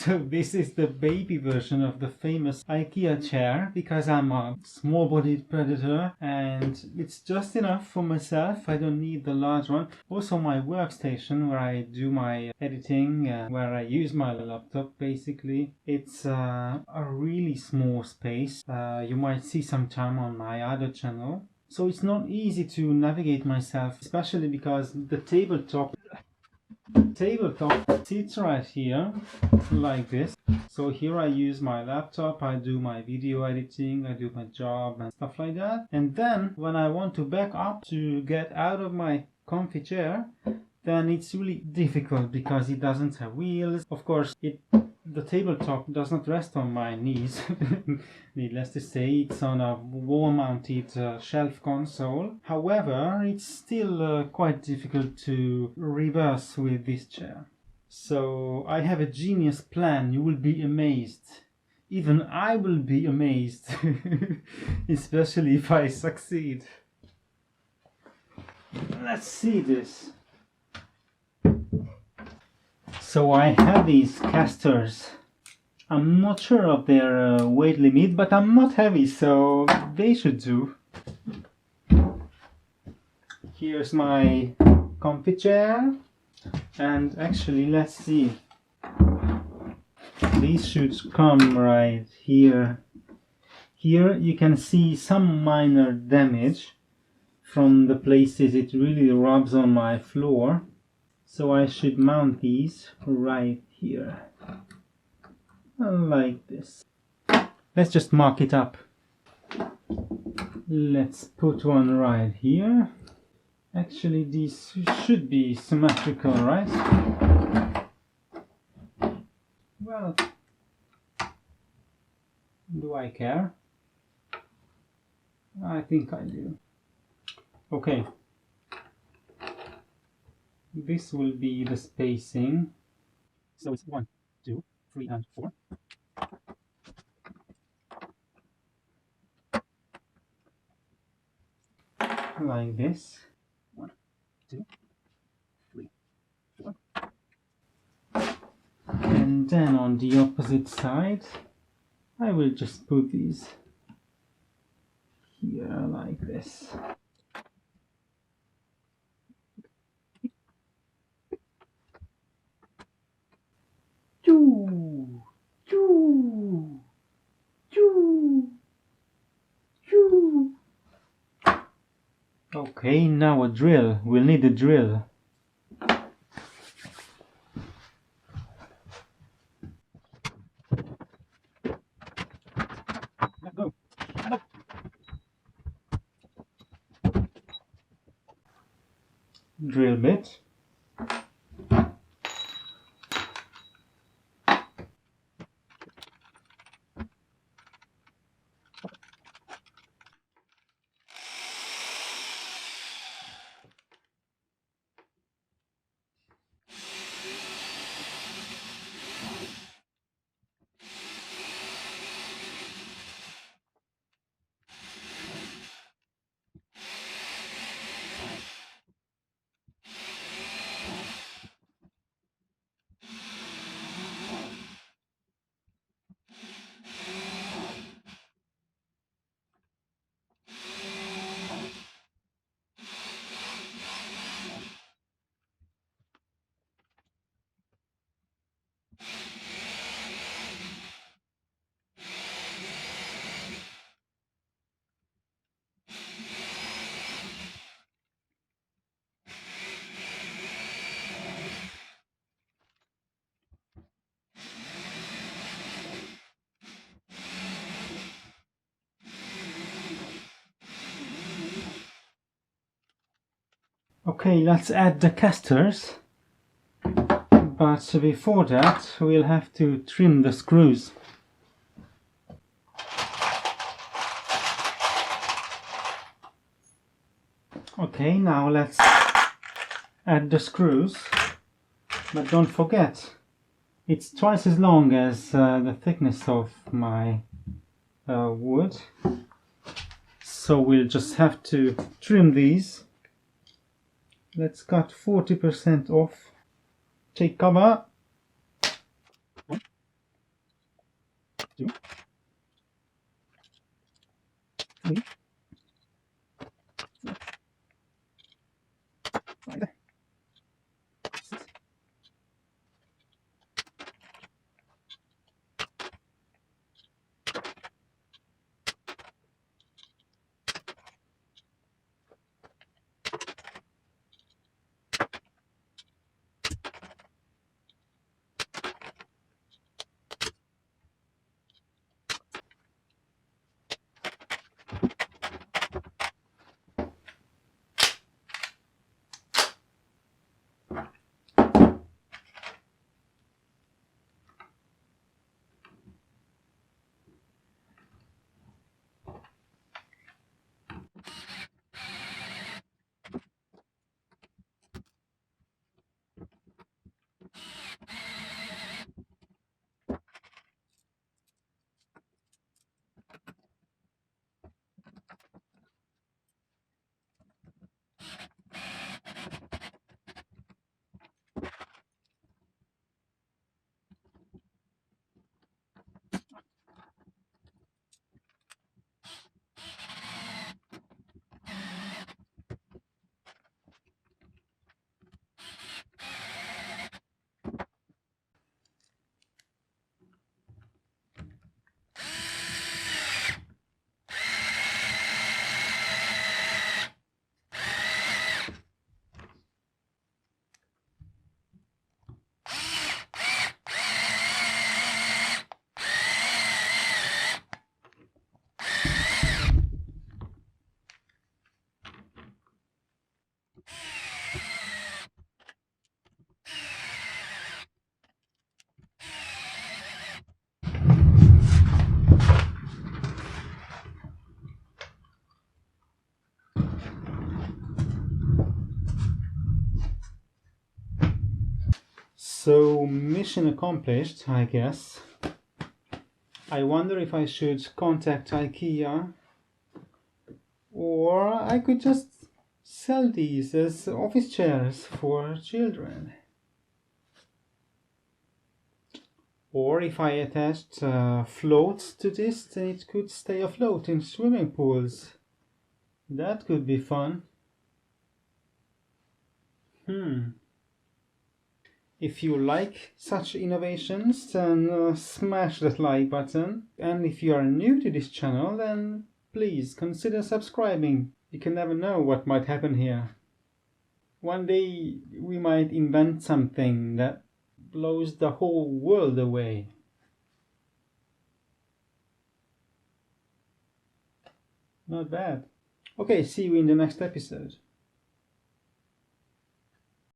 So this is the baby version of the famous IKEA chair, because I'm a small-bodied predator and it's just enough for myself. I don't need the large one. Also my workstation where I do my editing, where I use my laptop basically. It's a really small space. You might see some time on my other channel. So it's not easy to navigate myself, especially because the tabletop sits right here like this. So here I use my laptop, I do my video editing, I do my job and stuff like that. And then when I want to back up to get out of my comfy chair, then it's really difficult because it doesn't have wheels. Of course, the tabletop does not rest on my knees. Needless to say, it's on a wall-mounted shelf console. However, it's still quite difficult to reverse with this chair. So I have a genius plan. You will be amazed. Even I will be amazed, especially if I succeed. Let's see this. So I have these casters. I'm not sure of their weight limit, but I'm not heavy, so they should do. Here's my comfy chair, and actually let's see. These should come right here. Here you can see some minor damage from the places it really rubs on my floor. So I should mount these right here, like this. Let's just mark it up. Let's put one right here. Actually, these should be symmetrical, right? Well, do I care? I think I do. Okay. This will be the spacing. So it's 1, 2, 3, and 4. Like this. 1, 2, 3, 4. And then on the opposite side, I will just put these here like this. Choo, choo, choo, choo. Okay, now a drill. We'll need a drill. Go. Drill bit. Okay, let's add the casters, but before that we'll have to trim the screws. Okay, now let's add the screws, but don't forget, it's twice as long as the thickness of my wood, so we'll just have to trim these. Let's cut 40% off. Take cover. 1, 2, 3, 4, 5, 6. So, mission accomplished, I guess. I wonder if I should contact IKEA, or I could just sell these as office chairs for children. Or if I attached floats to this, then it could stay afloat in swimming pools. That could be fun. If you like such innovations, then smash that like button. And if you are new to this channel, then please consider subscribing. You can never know what might happen here. One day we might invent something that blows the whole world away. Not bad. Okay, see you in the next episode.